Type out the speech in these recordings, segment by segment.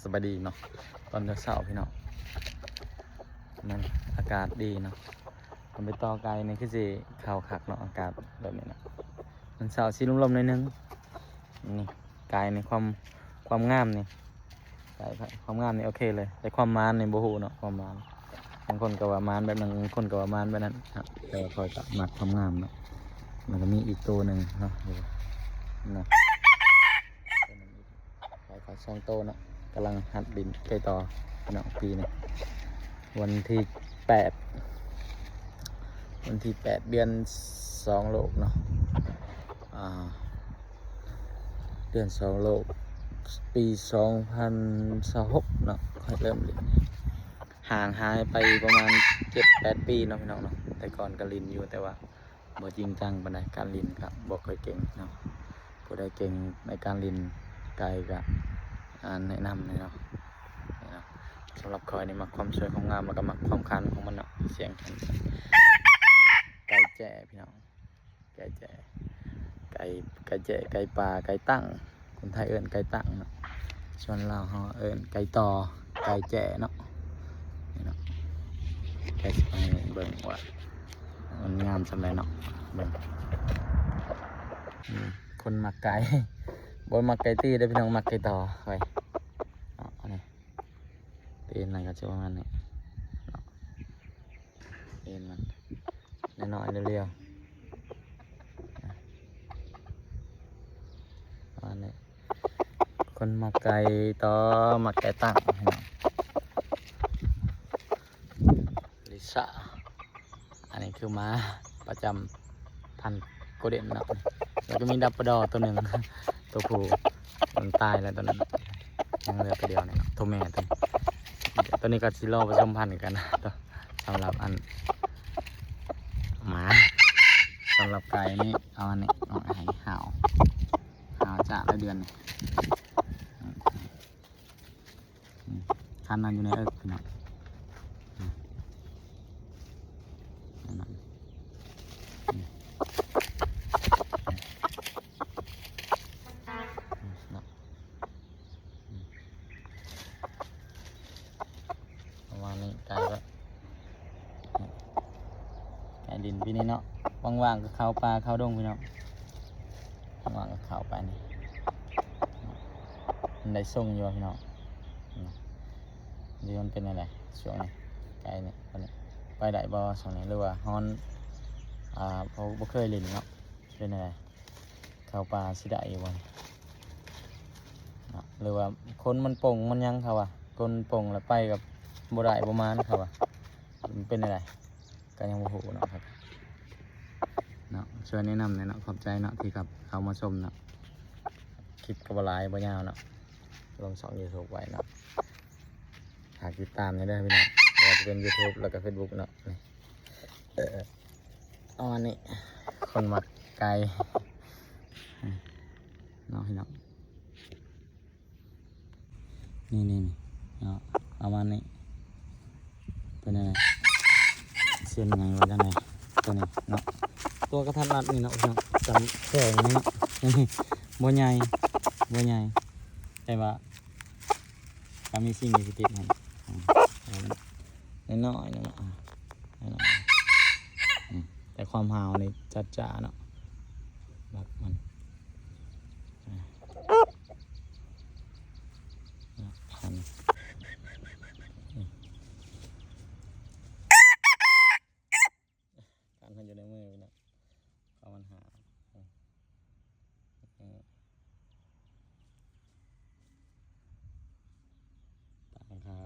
สบายดีเนาะตอนเช้าพี่เนาะมันอากาศดีเนาะผมไปต่อไกลนี่คือสิข่าวคักเนาะอากาศแบบนี้เนาะมันเช้าสีลมๆหน่อยนึงนี่กายในความงามนี่กายความงามนี่โอเคเลยแต่ความมานในโบหูเนาะความมานบางคนก็ว่ามานแบบนั้นบางคนก็ว่ามานแบบนั้นครับแต่ว่าคอยกับมักความงามเนาะมันก็มีอีกตัวหนึ่งเนาะเนาะขายช่องโตเนาะกำลังหัดดินไก่ต่อเนาะปีนี้วันที่8เดือน2โลกเนาะเดือน2โลกปี2026เนาะค่อยเริ่มลินห่างหายไปประมาณ 7-8 ปีเนาะพี่น้องเนาะแต่ก่อนก็ลินอยู่แต่ว่าบ่จริงจังปานใดการลินครับบ่ค่อยเก่งเนาะผู้ใดเก่งในการลินไกลก็แนะนำเลยเนาะสำหรับคอยนี่มักความสวยความงามแล้วก็มักความคันของมันเนาะเสียงคันไก่แจ้พี่น้องไก่แจ้ไก่แจ้ไก่ปลาไก่ตั้งคนไทยเอิ้นไก่ตั้งเนาะส่วนลาวเฮาเอิ้นไก่ต่อไก่แจ้เนาะนี่เนาะไก่สิไปเบิ่งว่ามันงามสำใดเนาะเบิ่งคนมักไก่บ่มักไก่ตีได้พี่น้องมักไก่ต่อไว้ตีนอะไรก็จะว่ามันนี่ตีนมันน้อยๆเรียวๆอันนี้คนมาไก่ต่อมาไก่ตั้งลิซ่าอันนี้คือม้าประจำพันธุ์โกลเด้นเนาะแล้วก็มีดับปดอตัวหนึ่งตัวผู้มันตายแล้วตัวนั้นยังเหลือตัวเดียวเนี่ยเนาะตัวแม่ตัวนี้ก็สิรอผสมพันธุ์กันนะสำหรับอันหมาสำหรับไก่นี่เอาอันนี้เอาอาหารห่าวจ่าละเดือนนี่คันนั้นอยู่ในพี่น้องวันนี้ไก่ก็ไก่ดินปีนี้เนาะว่างๆก็เข้าปลาเข้าดงพี่น้องว่างๆก็เข้าไปนี่มันได้ส่งอยู่พี่น้องดีมันเป็นอะไรช่วงนี้ไก่เนี่ยวันนี้ไปได้บ่ช่วงนี้หรือว่าฮอนเพราะบ่เคยเล่นเนาะเป็นอะไรเข้าปลาสิได้อยู่บ่หรือว่าคนมันป่งมันยังเขาว่ะคนป่งแล้วไปกับบ่ได้ประมาณเขาว่ะมันเป็นอะไรก็ยังบ่ฮู้เนาะครับเนาะช่วยแนะนำหน่อยเนาะขอบใจเนาะที่กับเขามาชมเนาะคลิปก็บ่หลายบ่ยาวเนาะลง2 YouTube ไว้เนาะหากติดตามได้พี่น้องว่าจะเป็น YouTube แล้วก็ Facebook เนาะนี่อันนี้คนมักไก่เนาะพี่น้องนี่เนาะประมาณนี้เป็นยังไงเส้นไงวะจังไงตัวนี้เนาะตัวกระทัดรัดนี่เนาะพี่น้องจำแค่นี้เนาะนี่บ่ใหญ่แต่ว่าก็มีสิ่งที่ติดให้น้อยเนาะแต่ความหาวนี่จัดจ้าเนาะรักมันพันการพันอยู่ในมือเนาะเขามันหาต่างเขา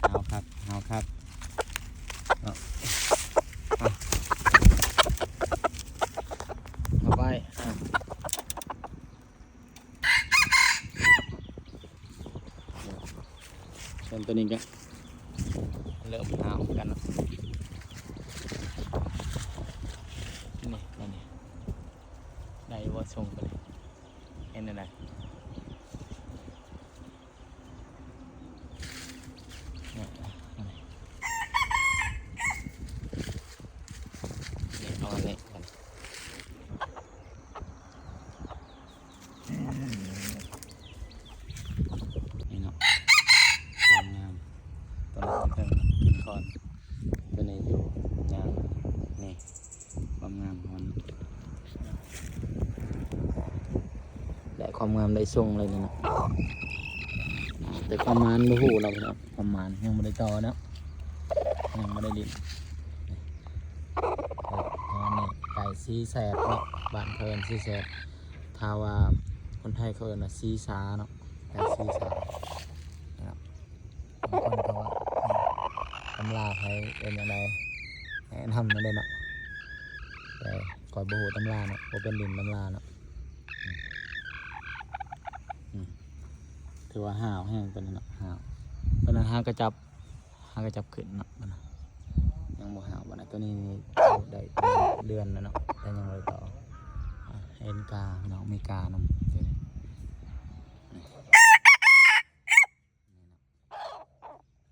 เอาครับเอาไปส่วนตัวนี้ก็เริ่มหนาวกัน บ่ส่งไปเลยเห็นอะไรเอาอันนี้กันนี่เนาะความงามตัวนี้เป็นคอนตัวนี้อยู่ยางนี่ความงามของมันได้ความงามได้ทรงเลยนี่เนาะแต่ความมันโอ้โหเราเนาะความมันยังไม่ได้ต่อเนาะยังไม่ได้ดินนี่ไก่ซีแสบเนาะบ้านเพิ่นซีแสบถ้าว่าคนไทยเขาเอิ้นว่าซีซาเนาะไก่ซีซานะครับบางคนเขาว่าตำราใครเป็นยังไงแนะนำมาได้เนาะแต่ก่อนโบโหตำราเนาะโบเป็นดินตำราเนาะถือว่าห่าวแห้งเป็นเนาะห่าวเป็นห่างกระจับขึ้นเนาะยังบ่ห่าววันนั้นตัวนี้ได้เดือนแล้วเนาะแต่ยังเลยต่อเอ็นกาเนาะมีกานำตัวนี้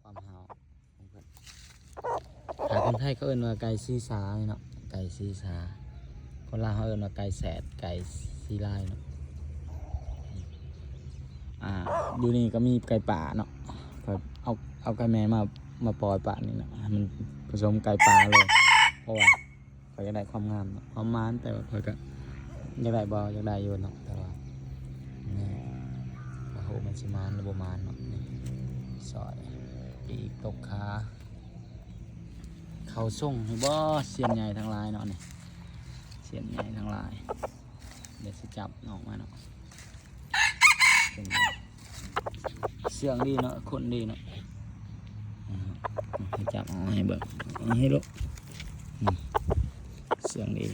ความห่าวของเพิ่นถ้าคนไทยเขาเอิ้นว่าไก่ซีซาเนาะไก่ซีซาคนลาวเขาเอิ้นว่าไก่แสดไก่ซีลายเนาะอยู่นี่ก็มีไก่ป่าเนาะเอาไก่แม่มาปล่อยป่านี่เนาะมันผสมไก่ป่าเลยเพราะว่าเขาอยากได้ความงามความมันแต่ว่าเขาก็อยากได้บ่อยากได้อยู่เนาะแต่ว่านี่โอ้โหมันสิมันหรือบ่มันเนาะนี่ซอยปีกตกขาเขาส่งให้บ่เสียนใหญ่ทั้งหลายเนาะนี่เสียนใหญ่ทั้งหลายเดี๋ยวสิจับออกมาเนาะเสียงดีเนาะคนดีเนาะให้จับเอาให้เบิกให้ลูกเสียงดี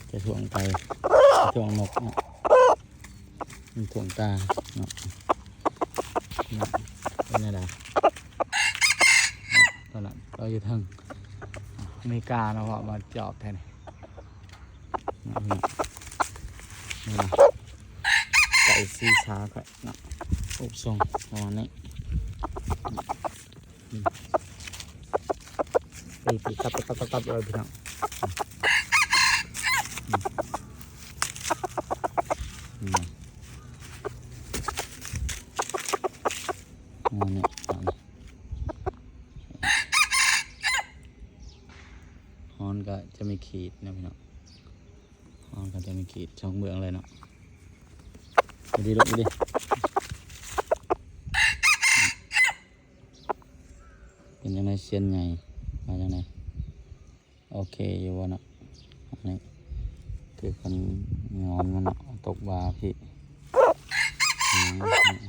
จะถ่วงไปถ่วงนกเนาะถ่วงตาเนาะเป็นอะไรตอนนั้นเราอยู่ทางอเมริกาเนาะมาจอบแทนนี่นะไก่ซีซาก็เนาะอุบทรงประมาณนี้ปีตับเลยพี่น้องนี่ฮอนก็จะมีขีดนะพี่น้องฮอนก็จะมีขีดช่องเบื้องเลยเนาะดีลูกดีเป็นยังไงเชียนใหญ่มาอย่างไรโอเคอยู่วะเนาะอันนี้คือคนงอนมันเนาะตกบาพี่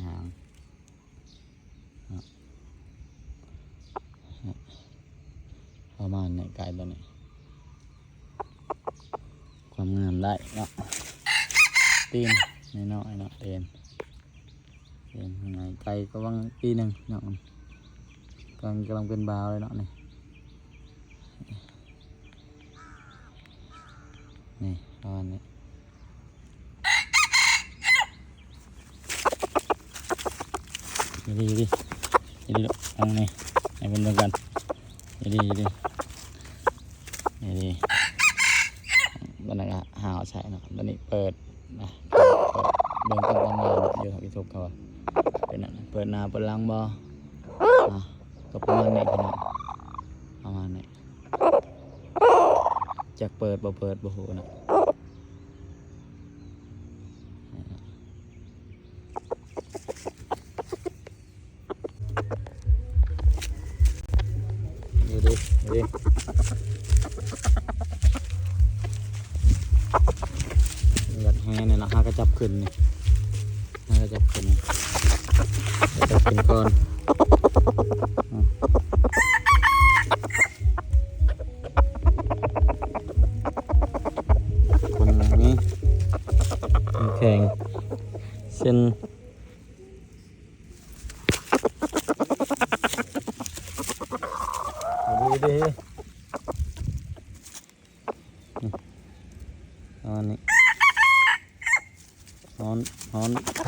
หางประมาณนี้ไก่ตัวนี้ความงามได้เนาะตีนน้อยๆเนาะเอ็นยังไงไก่ก็วังปีหนึ่งเนาะกำลังเป็นบาวเลยเนาะนี่ประมาณนี้ดีลูกเอาไงให้เป็นเดียวกันดีตอนนั้นหาวใช่เนาะตอนนี้เปิดนะเดินต้นตำนานอยู่กับพี่ทุกเขาเป็นนั่นเปิดหน้าเปิดหลังบ่ก็ประมาณนี้พี่น้องประมาณนี้จากเปิดบ่เปิดบ่โหนะดียัดแห่เนี่ยนะฮะก็จับขึ้นนี่ฮะก็จับขึ้นก่อนคนนี้แข่งเส้น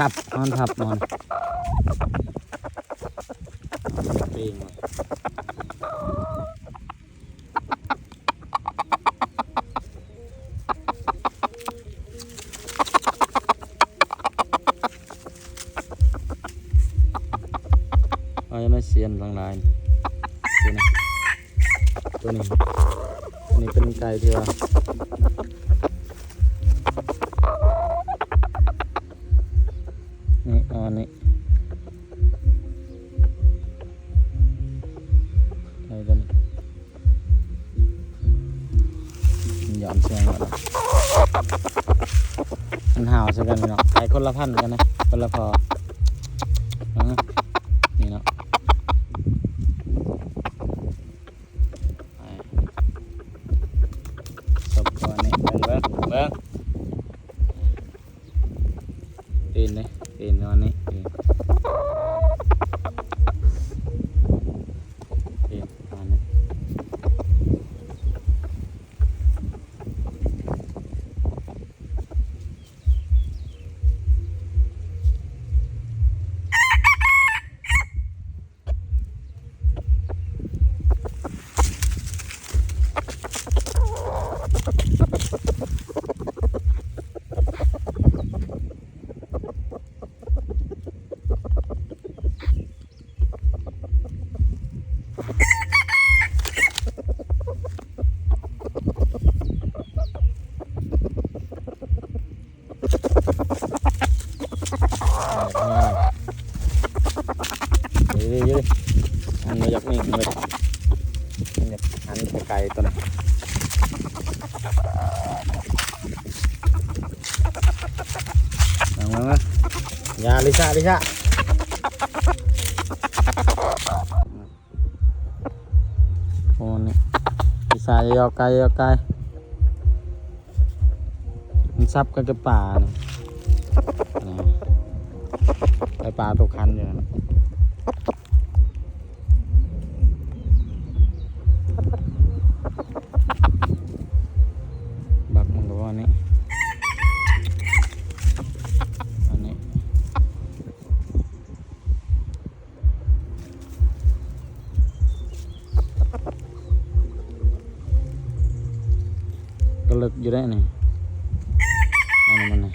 ทับนอนทับนอนเองเอายังไม่เสียนหลังลายตัวนี้อันนี้เป็นไก่ที่ว่านี่อันนี้ไก่ตัวนี้มันหย่อนเสียงแล้วนะมันห่าวใช่กันเนาะไก่คนละพันกันนะคนละพอนี่เนาะจบก่อนนี่เบิ้งตีนเลยตีนวันนี้ตีนวันนี้ยืดอันนี้ยักษ์นี่เลยอันนี้ไก่ตัวนี้มายาลิซ่าโอ้นี่ลิซ่ายอไก่มันซับกันกับป่าไปป่าตัวคันอยู่นะบักมันก็ว่านี้อันนี้ก็เลิกอยู่ได้นี่เอามันนี่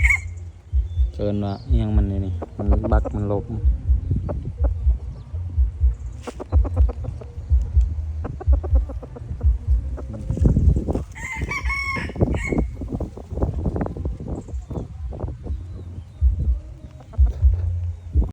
เกินว่ายังมันนี่มันบักมันลบ